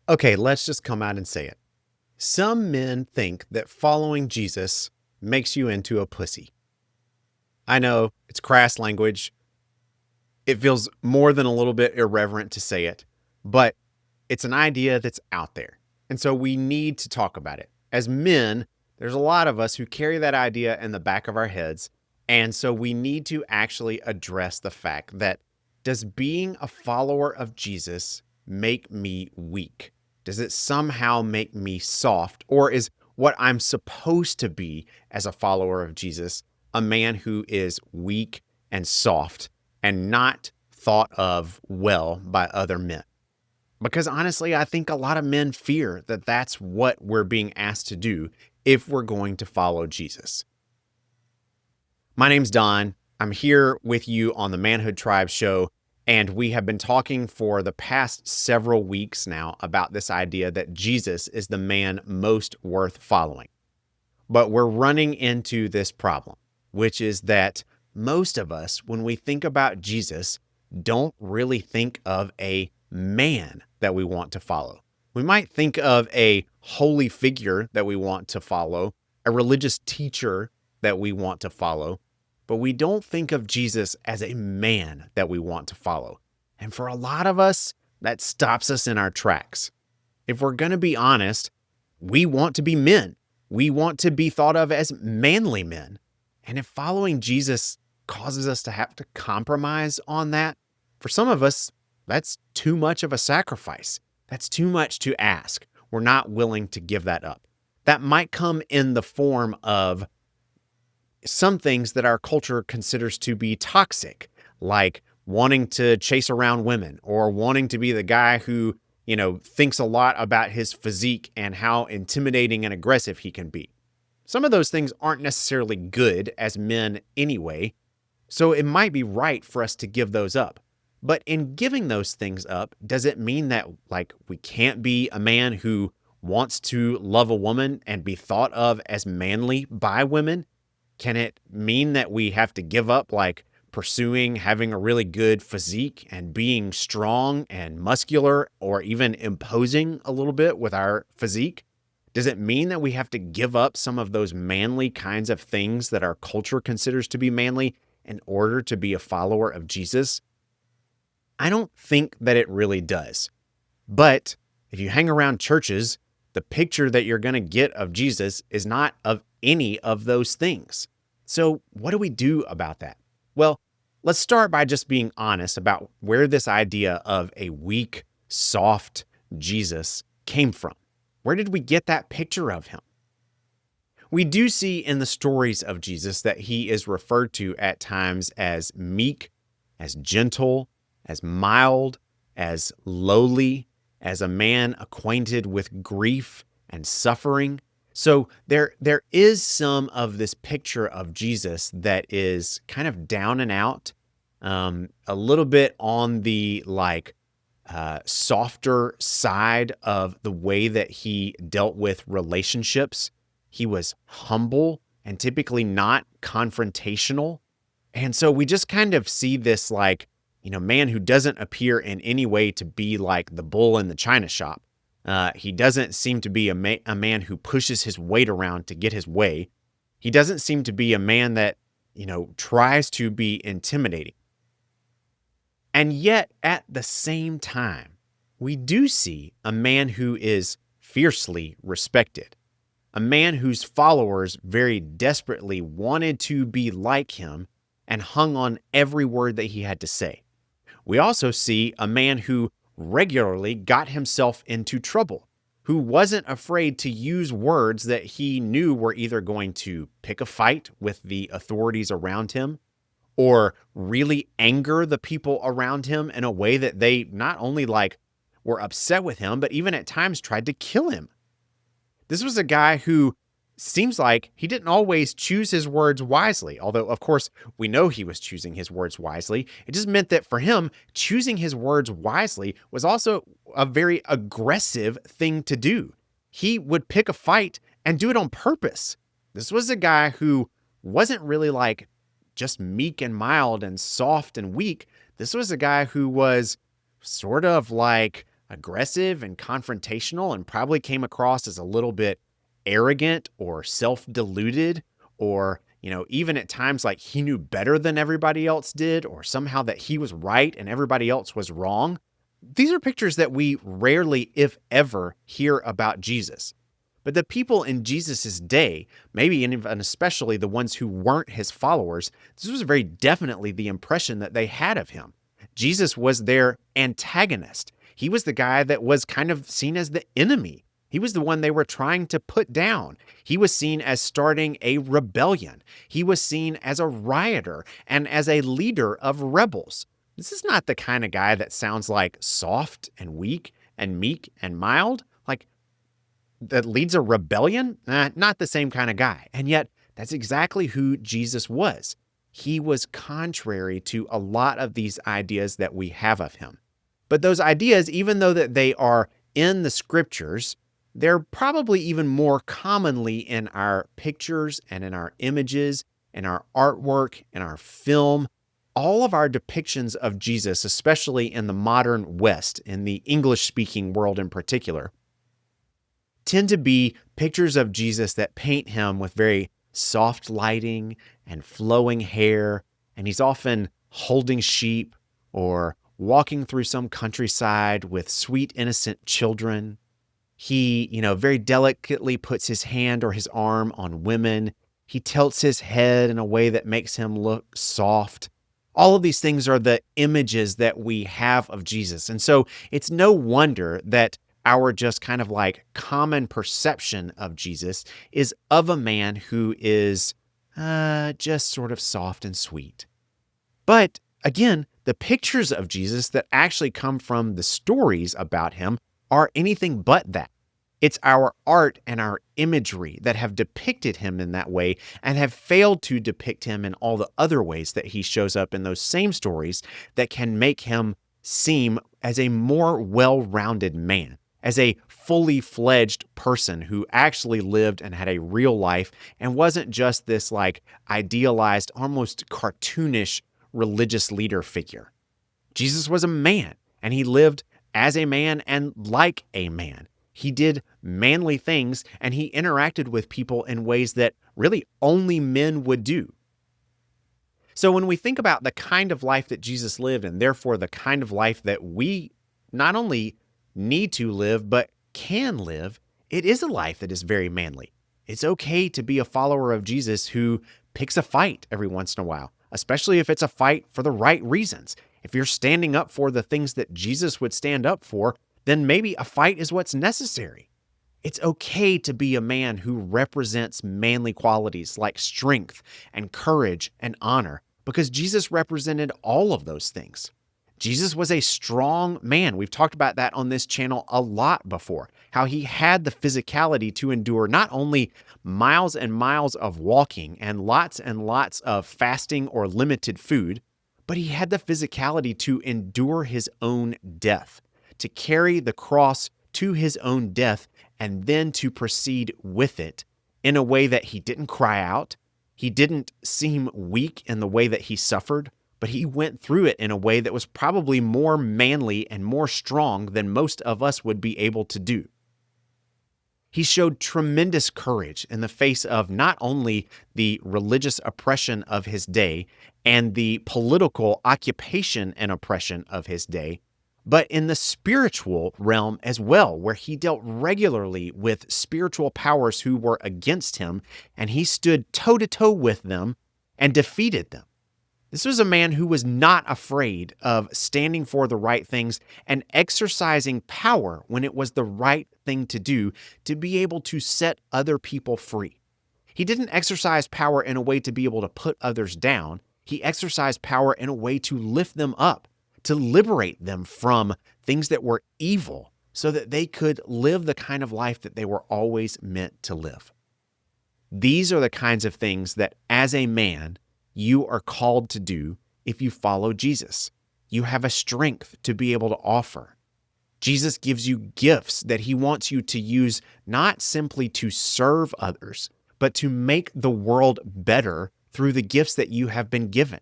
Okay, let's just come out and say it. Some men think that following Jesus makes you into a pussy. I know it's crass language. It feels more than a little bit irreverent to say it, but it's an idea that's out there. And so we need to talk about it. As men, there's a lot of us who carry that idea in the back of our heads. And so we need to actually address the fact that does being a follower of Jesus make me weak? Does it somehow make me soft? Or is what I'm supposed to be as a follower of Jesus a man who is weak and soft and not thought of well by other men? Because honestly, I think a lot of men fear that that's what we're being asked to do if we're going to follow Jesus. My name's Don. I'm here with you on the Manhood Tribe show, and we have been talking for the past several weeks now about this idea that Jesus is the man most worth following. But we're running into this problem, which is that most of us, when we think about Jesus, don't really think of a man that we want to follow. We might think of a holy figure that we want to follow, a religious teacher that we want to follow, but we don't think of Jesus as a man that we want to follow. And for a lot of us, that stops us in our tracks. If we're going to be honest, we want to be men. We want to be thought of as manly men. And if following Jesus causes us to have to compromise on that, for some of us, that's too much of a sacrifice. That's too much to ask. We're not willing to give that up. That might come in the form of some things that our culture considers to be toxic, like wanting to chase around women or wanting to be the guy who, thinks a lot about his physique and how intimidating and aggressive he can be. Some of those things aren't necessarily good as men anyway, so it might be right for us to give those up. But in giving those things up, does it mean that we can't be a man who wants to love a woman and be thought of as manly by women? Can it mean that we have to give up pursuing having a really good physique and being strong and muscular or even imposing a little bit with our physique? Does it mean that we have to give up some of those manly kinds of things that our culture considers to be manly in order to be a follower of Jesus? I don't think that it really does. But if you hang around churches, the picture that you're going to get of Jesus is not of any of those things. So what do we do about that? Well, let's start by just being honest about where this idea of a weak, soft Jesus came from. Where did we get that picture of him? We do see in the stories of Jesus that he is referred to at times as meek, as gentle, as mild, as lowly, as a man acquainted with grief and suffering. So there is some of this picture of Jesus that is kind of down and out, a little bit on the softer side of the way that he dealt with relationships. He was humble and typically not confrontational. And so we just kind of see this man who doesn't appear in any way to be like the bull in the china shop. He doesn't seem to be a man who pushes his weight around to get his way. He doesn't seem to be a man that, tries to be intimidating. And yet, at the same time, we do see a man who is fiercely respected, a man whose followers very desperately wanted to be like him and hung on every word that he had to say. We also see a man who regularly got himself into trouble, who wasn't afraid to use words that he knew were either going to pick a fight with the authorities around him or really anger the people around him in a way that they not only were upset with him, but even at times tried to kill him. This was a guy who seems like he didn't always choose his words wisely, although, of course, we know he was choosing his words wisely. It just meant that for him, choosing his words wisely was also a very aggressive thing to do. He would pick a fight and do it on purpose. This was a guy who wasn't really just meek and mild and soft and weak. This was a guy who was sort of aggressive and confrontational and probably came across as a little bit arrogant or self-deluded or, even at times like he knew better than everybody else did or somehow that he was right and everybody else was wrong. These are pictures that we rarely, if ever, hear about Jesus. But the people in Jesus's day, maybe and especially the ones who weren't his followers, this was very definitely the impression that they had of him. Jesus was their antagonist. He was the guy that was kind of seen as the enemy. He was the one they were trying to put down. He was seen as starting a rebellion. He was seen as a rioter and as a leader of rebels. This is not the kind of guy that sounds like soft and weak and meek and mild. Like, that leads a rebellion? Not the same kind of guy. And yet, that's exactly who Jesus was. He was contrary to a lot of these ideas that we have of him. But those ideas, even though that they are in the scriptures, they're probably even more commonly in our pictures and in our images, in our artwork, in our film. All of our depictions of Jesus, especially in the modern West, in the English-speaking world in particular, tend to be pictures of Jesus that paint him with very soft lighting and flowing hair, and he's often holding sheep or walking through some countryside with sweet, innocent children. He, very delicately puts his hand or his arm on women. He tilts his head in a way that makes him look soft. All of these things are the images that we have of Jesus. And so it's no wonder that our just kind of like common perception of Jesus is of a man who is just sort of soft and sweet. But again, the pictures of Jesus that actually come from the stories about him are anything but that. It's our art and our imagery that have depicted him in that way and have failed to depict him in all the other ways that he shows up in those same stories that can make him seem as a more well-rounded man, as a fully fledged person who actually lived and had a real life and wasn't just this like idealized, almost cartoonish religious leader figure. Jesus was a man, and he lived as a man and like a man. He did manly things, and he interacted with people in ways that really only men would do. So when we think about the kind of life that Jesus lived, and therefore the kind of life that we not only need to live, but can live, it is a life that is very manly. It's okay to be a follower of Jesus who picks a fight every once in a while, especially if it's a fight for the right reasons. If you're standing up for the things that Jesus would stand up for, then maybe a fight is what's necessary. It's okay to be a man who represents manly qualities like strength and courage and honor, because Jesus represented all of those things. Jesus was a strong man. We've talked about that on this channel a lot before, how he had the physicality to endure not only miles and miles of walking and lots of fasting or limited food, but he had the physicality to endure his own death, to carry the cross to his own death and then to proceed with it in a way that he didn't cry out. He didn't seem weak in the way that he suffered, but he went through it in a way that was probably more manly and more strong than most of us would be able to do. He showed tremendous courage in the face of not only the religious oppression of his day and the political occupation and oppression of his day, but in the spiritual realm as well, where he dealt regularly with spiritual powers who were against him, and he stood toe-to-toe with them and defeated them. This was a man who was not afraid of standing for the right things and exercising power when it was the right thing to do to be able to set other people free. He didn't exercise power in a way to be able to put others down. He exercised power in a way to lift them up, to liberate them from things that were evil so that they could live the kind of life that they were always meant to live. These are the kinds of things that, as a man, you are called to do if you follow Jesus. You have a strength to be able to offer. Jesus gives you gifts that he wants you to use not simply to serve others, but to make the world better through the gifts that you have been given.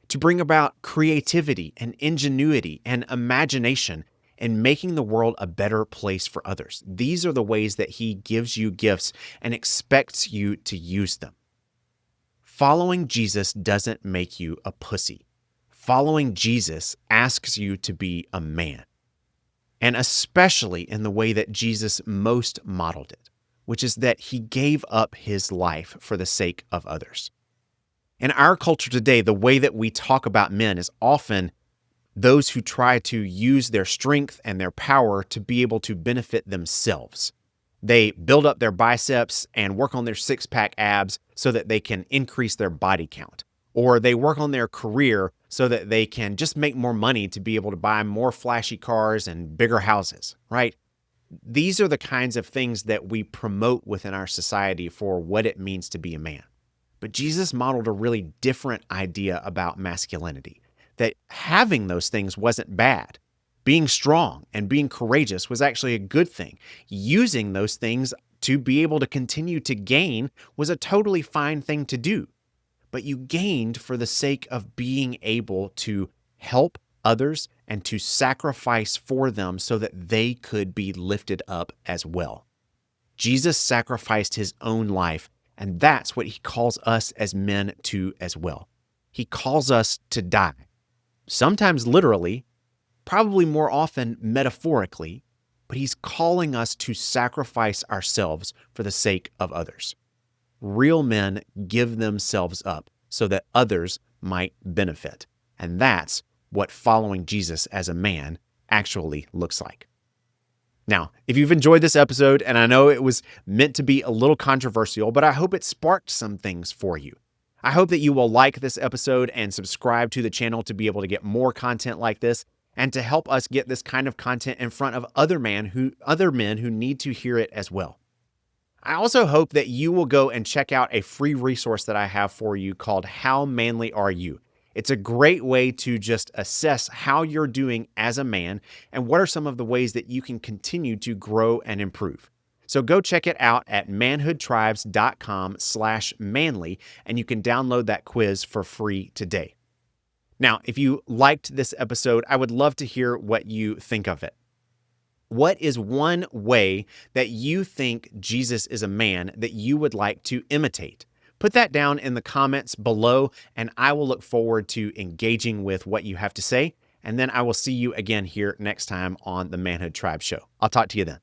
To bring about creativity and ingenuity and imagination and making the world a better place for others. These are the ways that he gives you gifts and expects you to use them. Following Jesus doesn't make you a pussy. Following Jesus asks you to be a man, and especially in the way that Jesus most modeled it, which is that he gave up his life for the sake of others. In our culture today, the way that we talk about men is often those who try to use their strength and their power to be able to benefit themselves. They build up their biceps and work on their six-pack abs so that they can increase their body count. Or they work on their career so that they can just make more money to be able to buy more flashy cars and bigger houses, right? These are the kinds of things that we promote within our society for what it means to be a man. But Jesus modeled a really different idea about masculinity, that having those things wasn't bad. Being strong and being courageous was actually a good thing. Using those things to be able to continue to gain was a totally fine thing to do. But you gained for the sake of being able to help others and to sacrifice for them so that they could be lifted up as well. Jesus sacrificed his own life, and that's what he calls us as men to as well. He calls us to die. Sometimes literally, probably more often metaphorically, but he's calling us to sacrifice ourselves for the sake of others. Real men give themselves up so that others might benefit. And that's what following Jesus as a man actually looks like. Now, if you've enjoyed this episode, and I know it was meant to be a little controversial, but I hope it sparked some things for you. I hope that you will like this episode and subscribe to the channel to be able to get more content like this and to help us get this kind of content in front of other men who need to hear it as well. I also hope that you will go and check out a free resource that I have for you called How Manly Are You? It's a great way to just assess how you're doing as a man and what are some of the ways that you can continue to grow and improve. So go check it out at manhoodtribes.com/manly, and you can download that quiz for free today. Now, if you liked this episode, I would love to hear what you think of it. What is one way that you think Jesus is a man that you would like to imitate? Put that down in the comments below, and I will look forward to engaging with what you have to say. And then I will see you again here next time on the Manhood Tribe Show. I'll talk to you then.